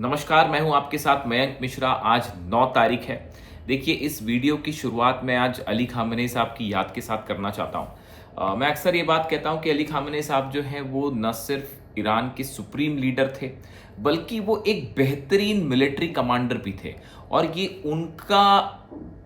नमस्कार, मैं हूं आपके साथ मयंक मिश्रा। आज 9 तारीख है। देखिए, इस वीडियो की शुरुआत मैं आज अली खामेनी साहब की याद के साथ करना चाहता हूं। मैं अक्सर ये बात कहता हूं कि अली खामेनी साहब जो हैं वो न सिर्फ ईरान के सुप्रीम लीडर थे, बल्कि वो एक बेहतरीन मिलिट्री कमांडर भी थे। और ये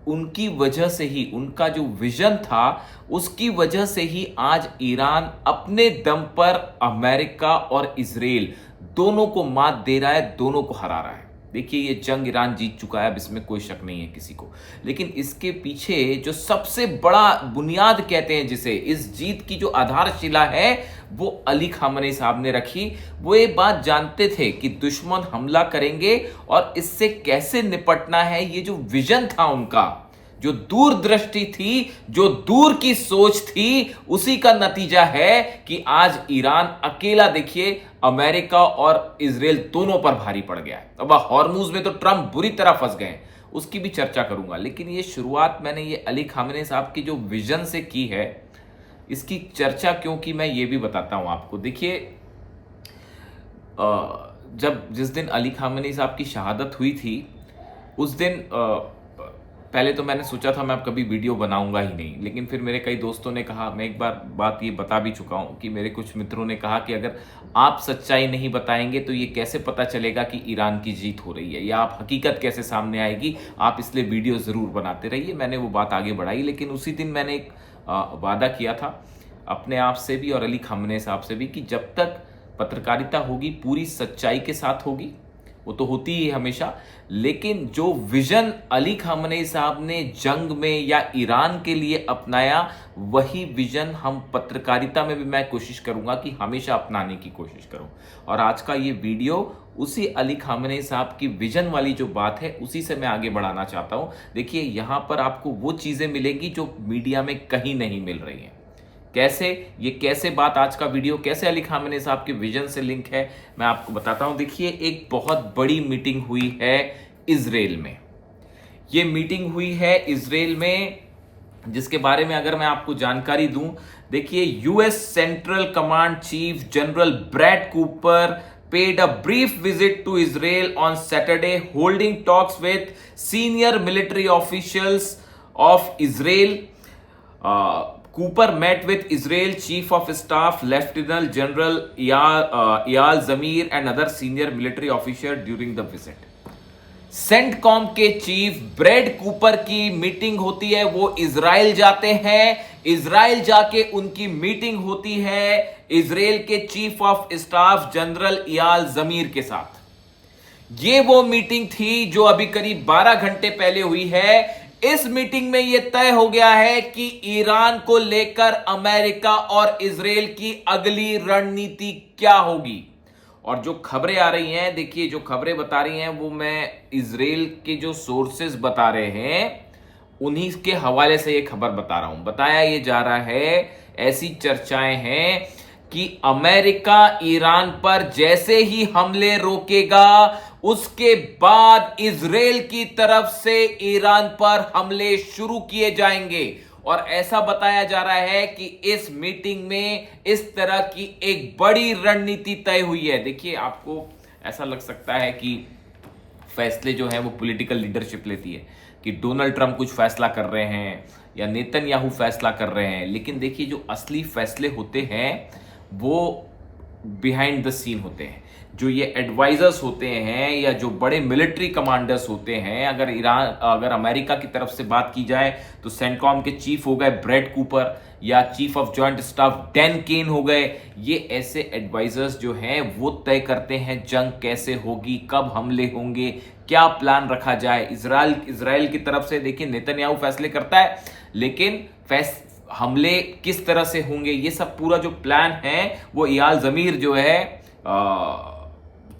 उनकी वजह से ही, उनका जो विजन था उसकी वजह से ही आज ईरान अपने दम पर अमेरिका और इजराइल दोनों को मात दे रहा है, दोनों को हरा रहा है। देखिए, ये जंग ईरान जीत चुका है, अब इसमें कोई शक नहीं है किसी को। लेकिन इसके पीछे जो सबसे बड़ा बुनियाद कहते हैं, जिसे इस जीत की जो आधारशिला है, वो अली खामेनी साहब ने रखी। वो ये बात जानते थे कि दुश्मन हमला करेंगे और इससे कैसे निपटना है। ये जो विजन था उनका, जो दूरदृष्टि थी, जो दूर की सोच थी, उसी का नतीजा है कि आज ईरान अकेला, देखिए, अमेरिका और इजराइल दोनों पर भारी पड़ गया है। अब हॉर्मुज में तो ट्रंप बुरी तरह फंस गए, उसकी भी चर्चा करूंगा। लेकिन ये शुरुआत मैंने ये अली खामेनी साहब की जो विजन से की है, इसकी चर्चा क्योंकि मैं ये भी बताता हूं आपको। देखिए, जिस दिन अली खामेनी साहब की शहादत हुई थी, उस दिन पहले तो मैंने सोचा था मैं अब कभी वीडियो बनाऊंगा ही नहीं। लेकिन फिर मेरे कई दोस्तों ने कहा, मैं एक बार बात ये बता भी चुका हूं कि मेरे कुछ मित्रों ने कहा कि अगर आप सच्चाई नहीं बताएंगे तो ये कैसे पता चलेगा कि ईरान की जीत हो रही है, या आप हकीकत कैसे सामने आएगी, आप इसलिए वीडियो ज़रूर बनाते रहिए। मैंने वो बात आगे बढ़ाई। लेकिन उसी दिन मैंने एक वादा किया था अपने आप से भी और अली खामेनी साहब से भी कि जब तक पत्रकारिता होगी पूरी सच्चाई के साथ होगी। वो तो होती ही हमेशा, लेकिन जो विजन अली खामेनी साहब ने जंग में या ईरान के लिए अपनाया, वही विजन हम पत्रकारिता में भी मैं कोशिश करूंगा कि हमेशा अपनाने की कोशिश करूं। और आज का ये वीडियो उसी अली खामेनी साहब की विजन वाली जो बात है, उसी से मैं आगे बढ़ाना चाहता हूं। देखिए, यहां पर आपको वो चीजें मिलेगी जो मीडिया में कहीं नहीं मिल रही हैं। कैसे बात, आज का वीडियो कैसे अली खामेनी साहब के विजन से लिंक है, मैं आपको बताता हूं। देखिए, एक बहुत बड़ी मीटिंग हुई है इजराइल में। ये मीटिंग हुई है इजराइल में, जिसके बारे में अगर मैं आपको जानकारी दूं, देखिए, US central command chief general Brad Cooper paid a brief visit to Israel on Saturday, holding talks with senior military officials of Israel. Cooper met with Israel Chief of Staff Lieutenant General Eyal Zamir and other senior military officials during the visit. CENTCOM के chief Brad Cooper की meeting होती है, वो Israel जाते हैं। Israel जाके उनकी meeting होती है इजराइल के chief of staff general Eyal Zamir के साथ। ये वो मीटिंग थी जो अभी करीब 12 घंटे पहले हुई है। इस मीटिंग में यह तय हो गया है कि ईरान को लेकर अमेरिका और इजराइल की अगली रणनीति क्या होगी। और जो खबरें आ रही हैं, देखिए, जो खबरें बता रही हैं वो मैं इजराइल के जो सोर्सेज बता रहे हैं उन्हीं के हवाले से ये खबर बता रहा हूं। बताया ये जा रहा है, ऐसी चर्चाएं हैं कि अमेरिका ईरान पर जैसे ही हमले रोकेगा, उसके बाद इजराइल की तरफ से ईरान पर हमले शुरू किए जाएंगे। और ऐसा बताया जा रहा है कि इस मीटिंग में इस तरह की एक बड़ी रणनीति तय हुई है। देखिए, आपको ऐसा लग सकता है कि फैसले जो हैं वो पॉलिटिकल लीडरशिप लेती है, कि डोनाल्ड ट्रंप कुछ फैसला कर रहे हैं या नेतन्याहू फैसला कर रहे हैं। लेकिन देखिए, जो असली फैसले होते हैं वो बिहाइंड द सीन होते हैं। जो ये एडवाइजर्स होते हैं या जो बड़े मिलिट्री कमांडर्स होते हैं, अगर अमेरिका की तरफ से बात की जाए तो सेंटकॉम के चीफ हो गए ब्रैड कूपर, या chief of joint staff Dan Caine हो गए। ये ऐसे एडवाइजर्स जो हैं वो तय करते हैं जंग कैसे होगी, कब हमले होंगे, क्या प्लान रखा जाए। इजराइल की तरफ से देखिए नेतन्याहू फैसले करता है, लेकिन हमले किस तरह से होंगे, ये सब पूरा जो प्लान है वो इयाल जमीर जो है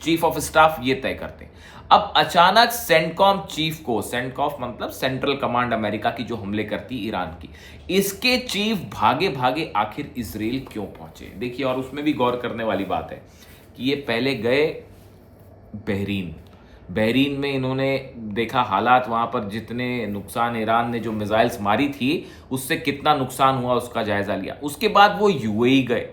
चीफ ऑफ स्टाफ, ये तय करते हैं। अब अचानक सेंटकॉम चीफ को, सेंटकॉम मतलब सेंट्रल कमांड अमेरिका की जो हमले करती ईरान की, इसके चीफ भागे भागे आखिर इजराइल क्यों पहुंचे। देखिए, और उसमें भी गौर करने वाली बात है कि ये पहले गए बहरीन में। इन्होंने देखा हालात वहां पर, जितने नुकसान ईरान ने जो मिसाइल्स मारी थी उससे कितना नुकसान हुआ उसका जायजा लिया। उसके बाद वो यूएई गए।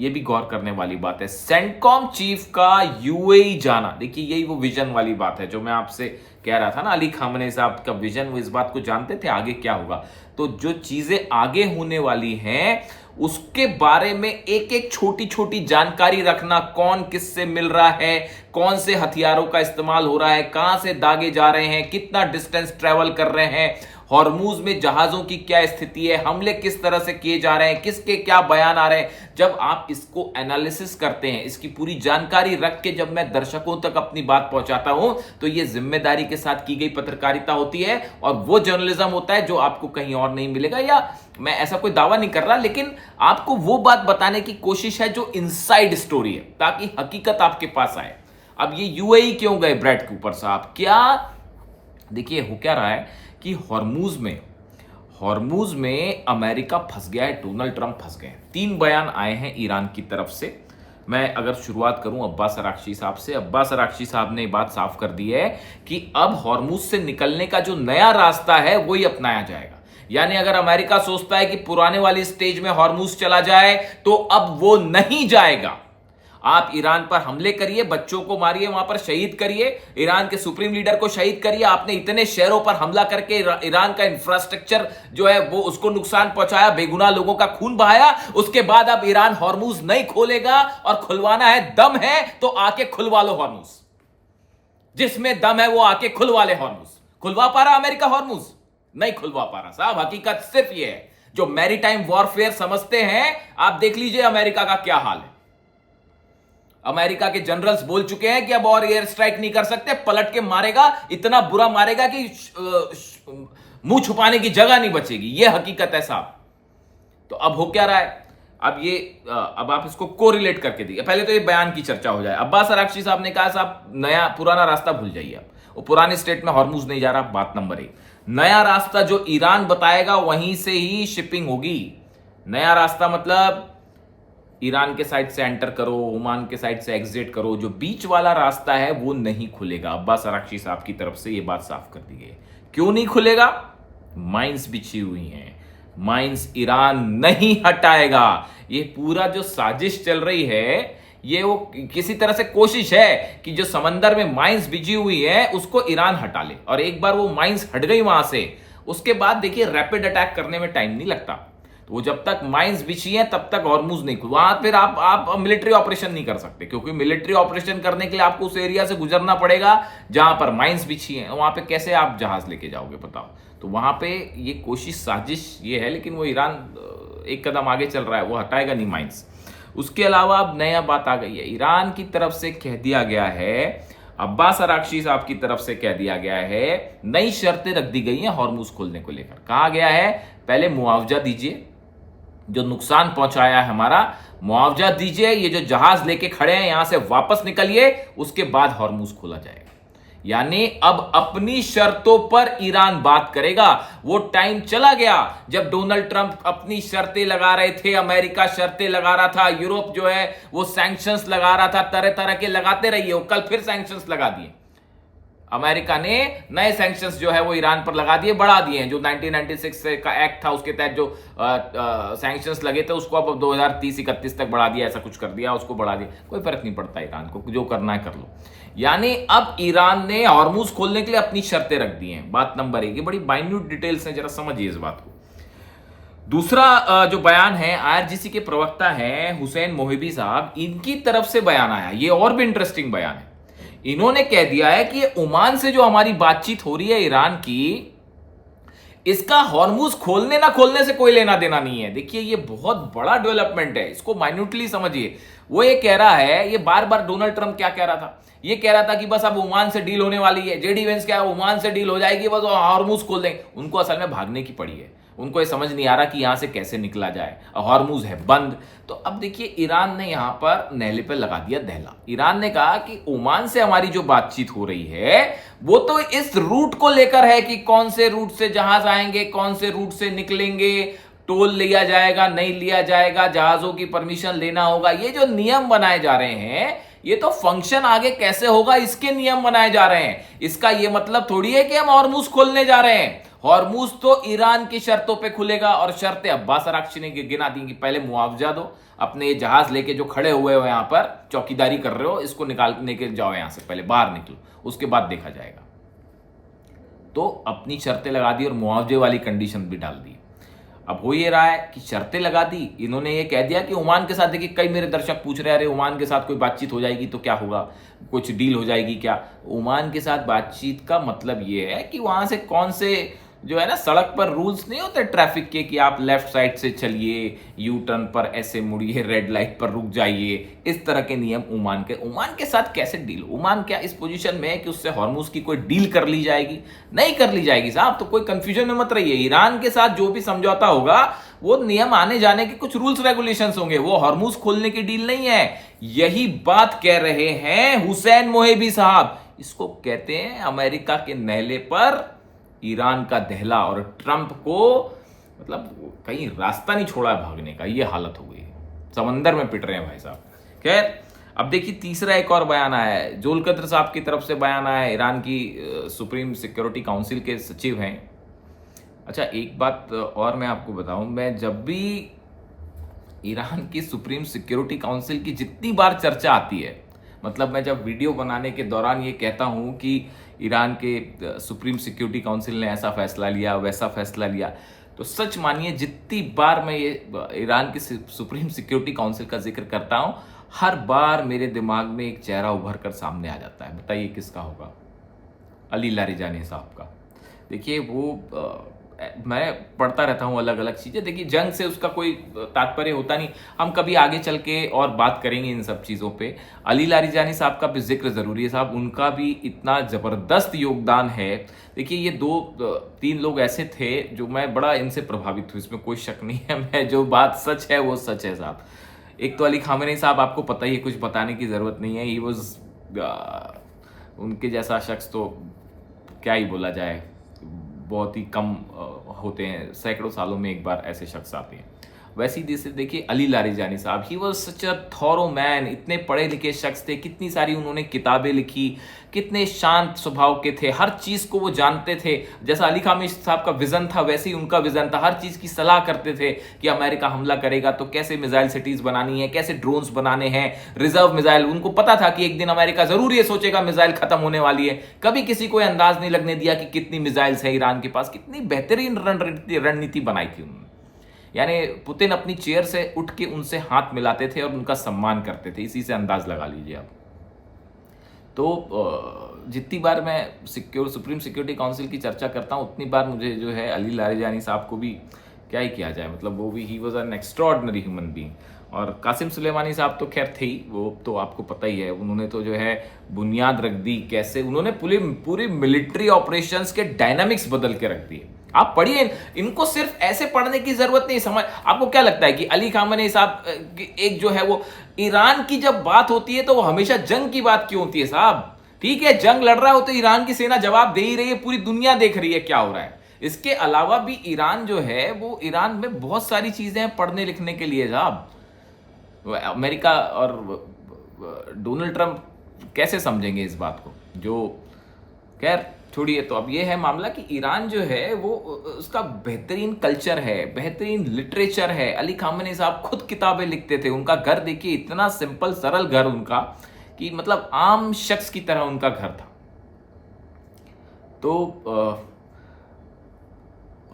ये भी गौर करने वाली बात है। सेंटकॉम चीफ का यूएई जाना, देखिए यही वो विजन वाली बात है जो मैं आपसे कह रहा था ना, अली खामनेई साहब का विजन, वो इस बात को जानते थे आगे क्या होगा। तो जो चीजें आगे होने वाली हैं उसके बारे में एक एक छोटी छोटी जानकारी रखना, कौन किससे मिल रहा है, कौन से हथियारों का इस्तेमाल हो रहा है, कहां से दागे जा रहे हैं, कितना डिस्टेंस ट्रेवल कर रहे हैं, हॉर्मूज में जहाजों की क्या स्थिति है, हमले किस तरह से किए जा रहे हैं, किसके क्या बयान आ रहे हैं। जब आप इसको एनालिसिस करते हैं, इसकी पूरी जानकारी रख के जब मैं दर्शकों तक अपनी बात पहुंचाता हूं, तो यह जिम्मेदारी के साथ की गई पत्रकारिता होती है और वो जर्नलिज्म होता है जो आपको कहीं और नहीं मिलेगा। या मैं ऐसा कोई दावा नहीं कर रहा, लेकिन आपको वो बात बताने की कोशिश है जो इनसाइड स्टोरी है, ताकि हकीकत आपके पास आए। अब ये यूएई क्यों गए ब्रैड कूपर साहब? क्या देखिए हो क्या रहा है कि हॉर्मूज में अमेरिका फंस गया है, डोनाल्ड ट्रंप फंस गए हैं। 3 बयान आए हैं ईरान की तरफ से। मैं अगर शुरुआत करूं अब्बास अराक्ची साहब से, अब्बास अराक्ची साहब ने बात साफ कर दी है कि अब हॉर्मूज से निकलने का जो नया रास्ता है वही अपनाया जाएगा। यानी अगर अमेरिका सोचता है कि पुराने वाली स्टेज में हॉर्मूज चला जाए तो अब वो नहीं जाएगा। आप ईरान पर हमले करिए, बच्चों को मारिए, वहां पर शहीद करिए, ईरान के सुप्रीम लीडर को शहीद करिए। आपने इतने शहरों पर हमला करके ईरान का इंफ्रास्ट्रक्चर जो है वो उसको नुकसान पहुंचाया, बेगुनाह लोगों का खून बहाया। उसके बाद अब ईरान हॉर्मूज नहीं खोलेगा और खुलवाना है, दम है तो आके खुलवा लो हॉर्मूज। जिसमें दम है वो आके खुलवा ले हॉर्मूज। खुलवा पा रहा अमेरिका हॉर्मूज? नहीं खुलवा पा रहा साहब। हकीकत सिर्फ ये है, जो मैरीटाइम वॉरफेयर समझते हैं, आप देख लीजिए अमेरिका का क्या हाल है। अमेरिका के जनरल्स बोल चुके हैं कि अब और एयर स्ट्राइक नहीं कर सकते, पलट के मारेगा, इतना बुरा मारेगा कि मुंह छुपाने की जगह नहीं बचेगी। यह हकीकत है साहब। तो अब हो क्या रहा है, अब आप इसको कोरिलेट करके देखिए। पहले तो ये बयान की चर्चा हो जाए। अब्बास अराक्ची साहब ने कहा साहब नया पुराना रास्ता भूल जाइए, आप वो पुराने स्टेट में हॉर्मूज नहीं जा रहा। बात नंबर 1, नया रास्ता जो ईरान बताएगा वहीं से ही शिपिंग होगी। नया रास्ता मतलब ईरान के साइड से एंटर करो, ओमान के साइड से एग्जिट करो, जो बीच वाला रास्ता है वो नहीं खुलेगा। अब्बास अराक्ची साहब की तरफ से ये बात साफ कर दी गई। क्यों नहीं खुलेगा? माइंस बिछी हुई हैं, माइंस ईरान नहीं हटाएगा। ये पूरा जो साजिश चल रही है, ये वो किसी तरह से कोशिश है कि जो समंदर में माइंस बिछी हुई है उसको ईरान हटा ले। और एक बार वो माइंस हट गई वहां से, उसके बाद देखिए रैपिड अटैक करने में टाइम नहीं लगता। तो वो जब तक माइंस बिछी है तब तक हॉर्मूज नहीं खुल, वहां फिर आप मिलिट्री ऑपरेशन नहीं कर सकते, क्योंकि मिलिट्री ऑपरेशन करने के लिए आपको उस एरिया से गुजरना पड़ेगा जहां पर माइंस बिछी है। वहां पे कैसे आप जहाज लेके जाओगे बताओ? तो वहां पे ये कोशिश साजिश ये है, लेकिन वो ईरान एक कदम आगे चल रहा है, वो हटाएगा नहीं माइंस। उसके अलावा अब नया बात आ गई है, ईरान की तरफ से कह दिया गया है, अब्बास अराक्ची साहब की तरफ से कह दिया गया है, नई शर्तें रख दी गई हैं हॉर्मूज खोलने को लेकर। कहा गया है पहले मुआवजा दीजिए, जो नुकसान पहुंचाया है हमारा मुआवजा दीजिए, ये जो जहाज लेके खड़े हैं यहां से वापस निकलिए, उसके बाद हॉर्मूज खोला जाएगा। यानी अब अपनी शर्तों पर ईरान बात करेगा। वो टाइम चला गया जब डोनाल्ड ट्रंप अपनी शर्तें लगा रहे थे, अमेरिका शर्तें लगा रहा था, यूरोप जो है वो सैंक्शंस लगा रहा था, तरह तरह के लगाते रहिए। वो कल फिर सैंक्शंस लगा दिए, अमेरिका ने नए सैंक्शंस जो है वो ईरान पर लगा दिए, बढ़ा दिए हैं। जो 1996 का एक्ट था उसके तहत जो सैंक्शंस लगे थे उसको अब 2030-31 तक बढ़ा दिया, ऐसा कुछ कर दिया, उसको बढ़ा दिया। कोई फर्क नहीं पड़ता, ईरान को जो करना है कर लो। यानी अब ईरान ने हॉर्मूज खोलने के लिए अपनी शर्तें रख दी हैं। बात नंबर 1, ये बड़ी माइन्यूट डिटेल्स हैं, जरा समझिए इस बात को। दूसरा जो बयान है, आईआरजीसी के प्रवक्ता हैं हुसैन मोहिबी साहब, इनकी तरफ से बयान आया, ये और भी इंटरेस्टिंग बयान है। इन्होंने कह दिया है कि ओमान से जो हमारी बातचीत हो रही है ईरान की, इसका हॉर्मूज खोलने ना खोलने से कोई लेना देना नहीं है। देखिए ये बहुत बड़ा डेवलपमेंट है, इसको माइन्यूटली समझिए। वो ये कह रहा है, ये बार बार डोनाल्ड ट्रंप क्या कह रहा था, ये कह रहा था कि बस अब ओमान से डील होने वाली है, जेडी वेंस क्या ओमान से डील हो जाएगी, बस हॉर्मूज खोल देंगे। उनको असल में भागने की पड़ी है, उनको ये समझ नहीं आ रहा कि यहां से कैसे निकला जाए, हॉर्मूज है बंद। तो अब देखिए ईरान ने यहां पर नहले पे लगा दिया दहला। ईरान ने कहा कि ओमान से हमारी जो बातचीत हो रही है वो तो इस रूट को लेकर है कि कौन से रूट से जहाज आएंगे, कौन से रूट से निकलेंगे, टोल लिया जाएगा नहीं लिया जाएगा, जहाजों की परमिशन लेना होगा। ये जो नियम बनाए जा रहे हैं, ये तो फंक्शन आगे कैसे होगा इसके नियम बनाए जा रहे हैं। इसका ये मतलब थोड़ी है कि हम हॉर्मूज खोलने जा रहे हैं। हॉर्मूज तो ईरान की शर्तों पे खुलेगा और शर्तें अब्बास अराक्ची ने गिना दी कि पहले मुआवजा दो, अपने ये जहाज लेके जो खड़े हुए हो यहां पर चौकीदारी कर रहे हो, इसको निकालने के जाओ यहां से, पहले बाहर निकलो, उसके बाद देखा जाएगा। तो अपनी शर्तें लगा दी और मुआवजे वाली कंडीशन भी डाल दी। अब हो ये रहा है कि शर्तें लगा दी, इन्होंने ये कह दिया कि ओमान के साथ, देखिए कई मेरे दर्शक पूछ रहे हैं अरे ओमान के साथ कोई बातचीत हो जाएगी तो क्या होगा, कुछ डील हो जाएगी क्या? ओमान के साथ बातचीत का मतलब ये है कि वहां से कौन से जो है ना सड़क पर रूल्स नहीं होते ट्रैफिक के कि आप लेफ्ट साइड से चलिए, यू टर्न पर ऐसे मुड़िए, रेड लाइट पर रुक जाइए, इस तरह के नियम ओमान के साथ कैसे डील? ओमान क्या इस पोजीशन में है कि उससे हॉर्मुज की कोई डील कर ली जाएगी? नहीं कर ली जाएगी साहब। तो कोई कंफ्यूजन में मत रहिए, ईरान के साथ जो भी समझौता होगा वो नियम आने जाने के कुछ रूल्स रेगुलेशंस होंगे, वो हॉर्मुज खोलने की डील नहीं है। यही बात कह रहे हैं हुसैन मोहेबी साहब। इसको कहते हैं अमेरिका के नहले पर ईरान का दहला, और ट्रंप को मतलब कहीं रास्ता नहीं छोड़ा है भागने का, ये हालत हो गई है, समंदर में पिट रहे हैं भाई साहब। खैर अब देखिए तीसरा एक और बयान आया है, जोलकद्र साहब की तरफ से बयान आया है, ईरान की सुप्रीम सिक्योरिटी काउंसिल के सचिव हैं। अच्छा एक बात और मैं आपको बताऊं, मैं जब भी ईरान की सुप्रीम सिक्योरिटी काउंसिल की जितनी बार चर्चा आती है, मतलब मैं जब वीडियो बनाने के दौरान ये कहता हूं कि ईरान के सुप्रीम सिक्योरिटी काउंसिल ने ऐसा फैसला लिया, वैसा फैसला लिया, तो सच मानिए जितनी बार मैं ये ईरान की सुप्रीम सिक्योरिटी काउंसिल का जिक्र करता हूं, हर बार मेरे दिमाग में एक चेहरा उभर कर सामने आ जाता है। बताइए किसका होगा? अली लारिजानी साहब का। देखिए वो मैं पढ़ता रहता हूँ अलग अलग चीज़ें। देखिए जंग से उसका कोई तात्पर्य होता नहीं, हम कभी आगे चल के और बात करेंगे इन सब चीज़ों पे। अली लारिजानी साहब का भी जिक्र ज़रूरी है साहब, उनका भी इतना ज़बरदस्त योगदान है। देखिए ये दो तीन लोग ऐसे थे जो मैं बड़ा इनसे प्रभावित हूँ, इसमें कोई शक नहीं है। मैं जो बात सच है वो सच है साहब। एक तो अली खामेनी साहब, आपको पता ही है, कुछ बताने की ज़रूरत नहीं है। ही वॉज उनके जैसा शख्स तो क्या ही बोला जाए, बहुत ही कम होते हैं, सैकड़ों सालों में एक बार ऐसे शख्स आते हैं। वैसे ही जैसे देखिए अली लारिजानी साहब, he was such a thorough man, इतने पढ़े लिखे शख्स थे, कितनी सारी उन्होंने किताबें लिखी, कितने शांत स्वभाव के थे, हर चीज़ को वो जानते थे। जैसा अली खामेनी साहब का विजन था वैसे ही उनका विजन था, हर चीज़ की सलाह करते थे कि अमेरिका हमला करेगा तो कैसे मिसाइल सिटीज़ बनानी है, कैसे ड्रोन्स बनाने हैं, रिजर्व मिसाइल। उनको पता था कि एक दिन अमेरिका जरूर ये सोचेगा मिसाइल खत्म होने वाली है। कभी किसी को अंदाज नहीं लगने दिया कि कितनी मिसाइल्स है ईरान के पास। कितनी बेहतरीन रणनीति बनाई थी उन्होंने। यानी पुतिन अपनी चेयर से उठ के उनसे हाथ मिलाते थे और उनका सम्मान करते थे, इसी से अंदाज लगा लीजिए आप। तो जितनी बार मैं सुप्रीम सिक्योरिटी काउंसिल की चर्चा करता हूँ उतनी बार मुझे जो है अली लारिजानी साहब को भी क्या ही किया जाए, मतलब वो भी he was an extraordinary human being. और कासिम सुलेमानी साहब तो खैर थे ही, वो तो आपको पता ही है, उन्होंने तो जो है बुनियाद रख दी, कैसे उन्होंने पूरी मिलिट्री ऑपरेशंस के डायनामिक्स बदल के रख दिए। आप पढ़िए, इनको सिर्फ ऐसे पढ़ने की जरूरत नहीं। समझ, आपको क्या लगता है कि अली खामेनी साहब एक जो है वो ईरान की जब बात होती है तो वो हमेशा जंग की बात क्यों होती है साहब? ठीक है जंग लड़ रहा हो तो ईरान की सेना जवाब दे ही रही है, पूरी दुनिया देख रही है क्या हो रहा है। इसके अलावा भी ईरान जो है वो, ईरान में बहुत सारी चीजें हैं पढ़ने लिखने के लिए साहब। अमेरिका और डोनाल्ड ट्रंप कैसे समझेंगे इस बात को? जो खैर छोड़िए। तो अब ये है मामला कि ईरान जो है वो उसका बेहतरीन कल्चर है, बेहतरीन लिटरेचर है। अली खामेनी साहब खुद किताबें लिखते थे, उनका घर देखिए इतना सिंपल सरल घर उनका, कि मतलब आम शख्स की तरह उनका घर था। तो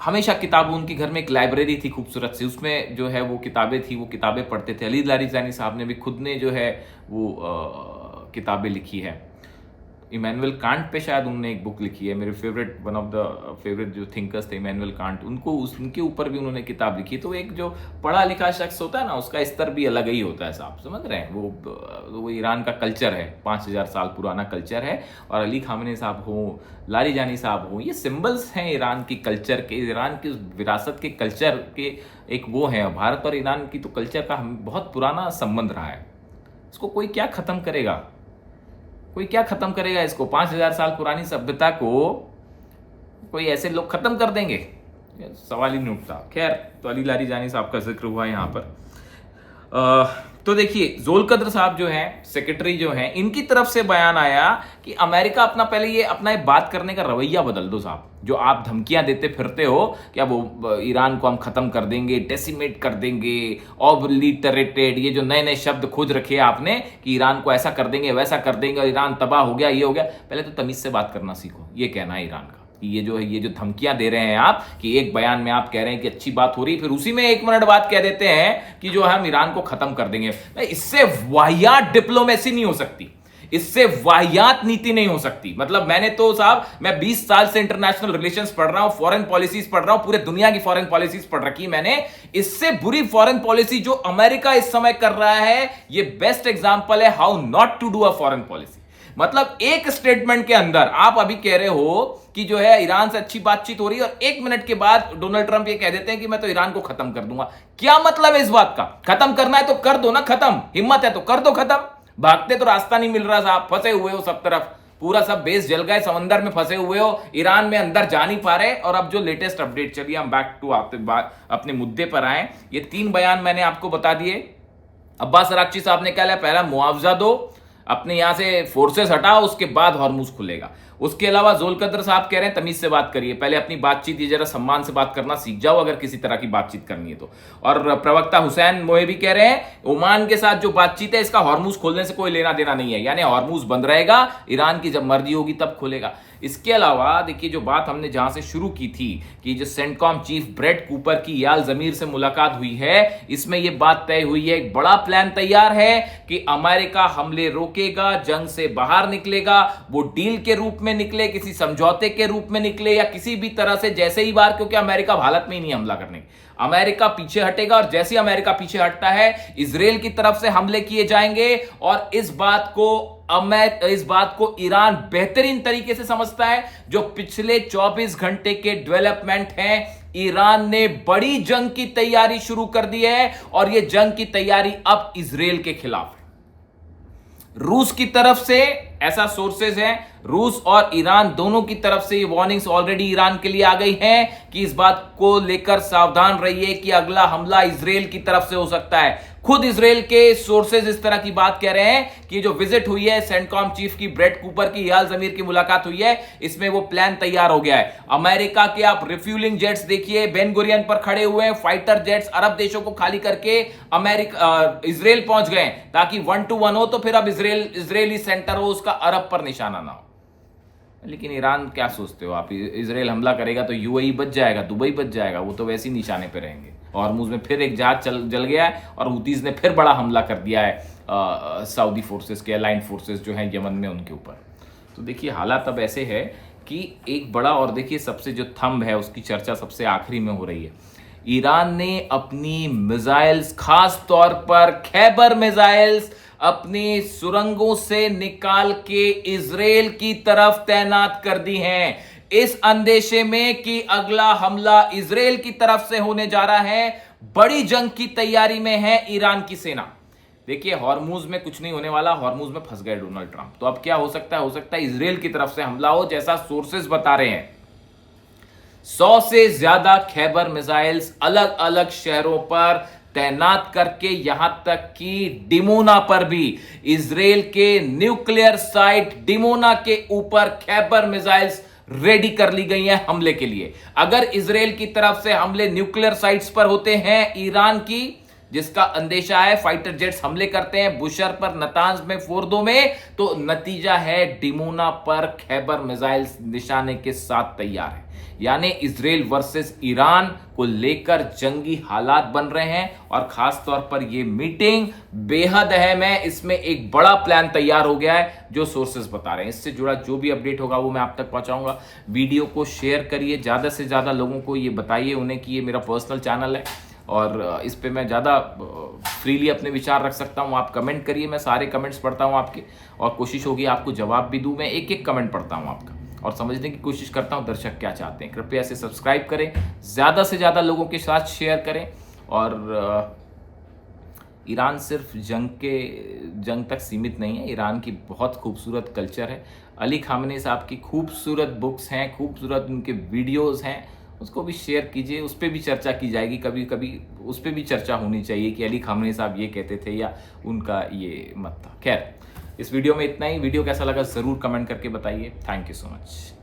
हमेशा किताब, उनके घर में एक लाइब्रेरी थी खूबसूरत सी, उसमें जो है वो किताबें थी, वो किताबें पढ़ते थे। अली लारिजानी साहब ने भी खुद ने जो है वो किताबें लिखी है। इमैनुअल कांट पे शायद उन्होंने एक बुक लिखी है, मेरे favourite, one of the favourite जो थिंकर्स थे इमैनुअल कांट, उनके ऊपर भी उन्होंने किताब लिखी। तो एक जो पढ़ा लिखा शख्स होता है ना, उसका स्तर भी अलग ही होता है साहब, समझ रहे हैं? वो ईरान का कल्चर है, 5000 साल पुराना कल्चर है। और अली खामेनी साहब हो, लारिजानी साहब हो, ये सिंबल्स हैं ईरान की कल्चर के, ईरान की विरासत के कल्चर के एक वो हैं। भारत और ईरान की तो कल्चर का बहुत पुराना संबंध रहा है। इसको कोई क्या खत्म करेगा? कोई क्या खत्म करेगा इसको? 5000 साल पुरानी सभ्यता को कोई ऐसे लोग खत्म कर देंगे? सवाल ही नहीं उठता। खैर, तो अली लारिजानी साहब का जिक्र हुआ यहाँ पर। तो देखिए जोलकद्र साहब जो हैं सेक्रेटरी जो हैं, इनकी तरफ से बयान आया कि अमेरिका अपना पहले ये अपना बात करने का रवैया बदल दो साहब। जो आप धमकियां देते फिरते हो कि अब ईरान को हम खत्म कर देंगे, डेसिमेट कर देंगे, ऑब्लिटरेटेड, ये जो नए नए शब्द खोज रखे आपने कि ईरान को ऐसा कर देंगे वैसा कर देंगे, ईरान तबाह हो गया, ये हो गया। पहले तो तमीज से बात करना सीखो, ये कहना है ईरान का। ये जो धमकियां दे रहे हैं आप कि एक बयान में आप कह रहे हैं कि अच्छी बात हो रही, फिर उसी में 1 मिनट बाद कह देते हैं कि जो हम ईरान को खत्म कर देंगे। इससे वाहियात डिप्लोमेसी नहीं हो सकती, इससे वाहियात नीति नहीं हो सकती। मतलब मैंने तो साहब, मैं 20 साल से इंटरनेशनल रिलेशंस पढ़ रहा हूं, फॉरेन पॉलिसीज पढ़ रहा हूं, पूरे दुनिया की फॉरेन पॉलिसीज पढ़ रखी मैंने। इससे बुरी फॉरेन पॉलिसी जो अमेरिका इस समय कर रहा है, ये बेस्ट एग्जांपल है how not to do a foreign policy. मतलब एक स्टेटमेंट के अंदर आप अभी कह रहे हो कि जो है ईरान से अच्छी बातचीत हो रही है, और 1 मिनट के बाद डोनाल्ड ट्रंप ये कह देते हैं कि मैं तो ईरान को खत्म कर दूंगा। क्या मतलब है इस बात का? खत्म करना है तो कर दो ना खत्म, हिम्मत है तो कर दो खत्म। भागते तो रास्ता नहीं मिल रहा साहब, फंसे हुए हो सब तरफ, पूरा सब बेस जल गए, समंदर में फंसे हुए हो, ईरान में अंदर जा नहीं पा रहे। और अब जो लेटेस्ट अपडेट, चलिए हम बैक टू अपने मुद्दे पर आए। ये 3 बयान मैंने आपको बता दिए। अब्बास अराक्ची साहब ने क्या लिया, पहला मुआवजा दो, अपने यहां से फोर्सेस हटाओ, उसके बाद हॉर्मुज खुलेगा। उसके अलावा जोलकद्र साहब कह रहे हैं तमीज से बात करिए, पहले अपनी बातचीत ये जरा सम्मान से बात करना सीख जाओ अगर किसी तरह की बातचीत करनी है तो। और प्रवक्ता हुसैन मोएबी कह रहे हैं ओमान के साथ जो बातचीत है इसका हॉर्मुज खोलने से कोई लेना देना नहीं है, यानी हॉर्मुज बंद रहेगा, ईरान की जब मर्जी होगी तब खुलेगा। इसके अलावा देखिए जो बात हमने जहां से शुरू की थी कि जो सेंटकॉम चीफ ब्रेट कूपर की याल जमीर से मुलाकात हुई है, इसमें यह बात तय हुई है, एक बड़ा प्लान तैयार है कि अमेरिका हमले रोकेगा, जंग से बाहर निकलेगा, वो डील के रूप में निकले, किसी समझौते के रूप में निकले, या किसी भी तरह से जैसे ही बार, क्योंकि अमेरिका हालत में ही नहीं हमला करने, अमेरिका पीछे हटेगा। और जैसे ही अमेरिका पीछे हटता है, इजराइल की तरफ से हमले किए जाएंगे। और इस बात को ईरान बेहतरीन तरीके से समझता है। जो पिछले 24 घंटे के डेवलपमेंट हैं, ईरान ने बड़ी जंग की तैयारी शुरू कर दी है, और यह जंग की तैयारी अब इजराइल के खिलाफ है। रूस की तरफ से ऐसा सोर्सेज है, रूस और ईरान दोनों की तरफ से ये वार्निंग्स ऑलरेडी ईरान के लिए आ गई हैं कि इस बात को लेकर सावधान रहिए कि अगला हमला इजराइल की तरफ से हो सकता है। खुद इजराइल के सोर्सेज इस तरह की बात कह रहे हैं कि जो विजिट हुई है सेंटकॉम चीफ की ब्रेट कूपर की, याल जमीर की मुलाकात हुई है, इसमें वो प्लान तैयार हो गया है। अमेरिका के आप रिफ्यूलिंग जेट्स देखिए, बेन गुरियन पर खड़े हुए हैं, फाइटर जेट्स अरब देशों को खाली करके इजराइल पहुंच गए ताकि 1 to 1 हो, तो फिर अब इजरायली सेंटर हो उसका अरब पर निशाना ना हो। लेकिन ईरान क्या सोचते हो आप, इजराइल हमला करेगा तो यूएई बच जाएगा, दुबई बच जाएगा, वो तो वैसे ही निशाने पे रहेंगे। हॉर्मुज में फिर एक जहाज जल गया है, और हुतीज ने फिर बड़ा हमला कर दिया है सऊदी फोर्सेस के, अलाइंड फोर्सेस जो हैं यमन में, उनके ऊपर। तो देखिए हालात अब ऐसे है कि एक बड़ा, और देखिए सबसे जो थंब है उसकी चर्चा सबसे आखिरी में हो रही है। ईरान ने अपनी मिसाइल्स, खास तौर पर खैबर मिसाइल्स, अपनी सुरंगों से निकाल के इजराइल की तरफ तैनात कर दी हैं, इस अंदेशे में कि अगला हमला इजराइल की तरफ से होने जा रहा है। बड़ी जंग की तैयारी में है ईरान की सेना। देखिए हॉर्मुज में कुछ नहीं होने वाला, हॉर्मुज में फंस गए डोनाल्ड ट्रंप, तो अब क्या हो सकता है? हो सकता है इजराइल की तरफ से हमला हो, जैसा सोर्सेज बता रहे हैं। 100 से ज्यादा खैबर मिसाइल्स अलग अलग शहरों पर तैनात करके, यहां तक कि डिमोना पर भी, इजराइल के न्यूक्लियर साइट डिमोना के ऊपर खैबर मिसाइल्स रेडी कर ली गई हैं हमले के लिए। अगर इजराइल की तरफ से हमले न्यूक्लियर साइट्स पर होते हैं ईरान की, जिसका अंदेशा है, फाइटर जेट्स हमले करते हैं बुशर पर, नतांज में, फोर्दो में, तो नतीजा है डिमोना पर खैबर मिसाइल्स निशाने के साथ तैयार है। यानी इजराइल वर्सेस ईरान को लेकर जंगी हालात बन रहे हैं, और खास तौर पर यह मीटिंग बेहद अहम है। इसमें एक बड़ा प्लान तैयार हो गया है जो सोर्सेस बता रहे हैं। इससे जुड़ा जो भी अपडेट होगा वो मैं आप तक पहुंचाऊंगा। वीडियो को शेयर करिए, ज्यादा से ज्यादा लोगों को ये बताइए उन्हें कि ये मेरा पर्सनल चैनल है, और इस पे मैं ज़्यादा फ्रीली अपने विचार रख सकता हूँ। आप कमेंट करिए, मैं सारे कमेंट्स पढ़ता हूँ आपके, और कोशिश होगी आपको जवाब भी दूँ। मैं एक एक कमेंट पढ़ता हूँ आपका, और समझने की कोशिश करता हूँ दर्शक क्या चाहते हैं। कृपया इसे सब्सक्राइब करें, ज़्यादा से ज़्यादा लोगों के साथ शेयर करें। और ईरान सिर्फ जंग तक सीमित नहीं है, ईरान की बहुत खूबसूरत कल्चर है। अली खामनेई साहब की खूबसूरत बुक्स हैं, खूबसूरत उनके वीडियोज़ हैं, उसको भी शेयर कीजिए, उस पर भी चर्चा की जाएगी, कभी कभी उस पर भी चर्चा होनी चाहिए कि अली खामनेई साहब ये कहते थे या उनका ये मत था। खैर, इस वीडियो में इतना ही। वीडियो कैसा लगा ज़रूर कमेंट करके बताइए। Thank you so much.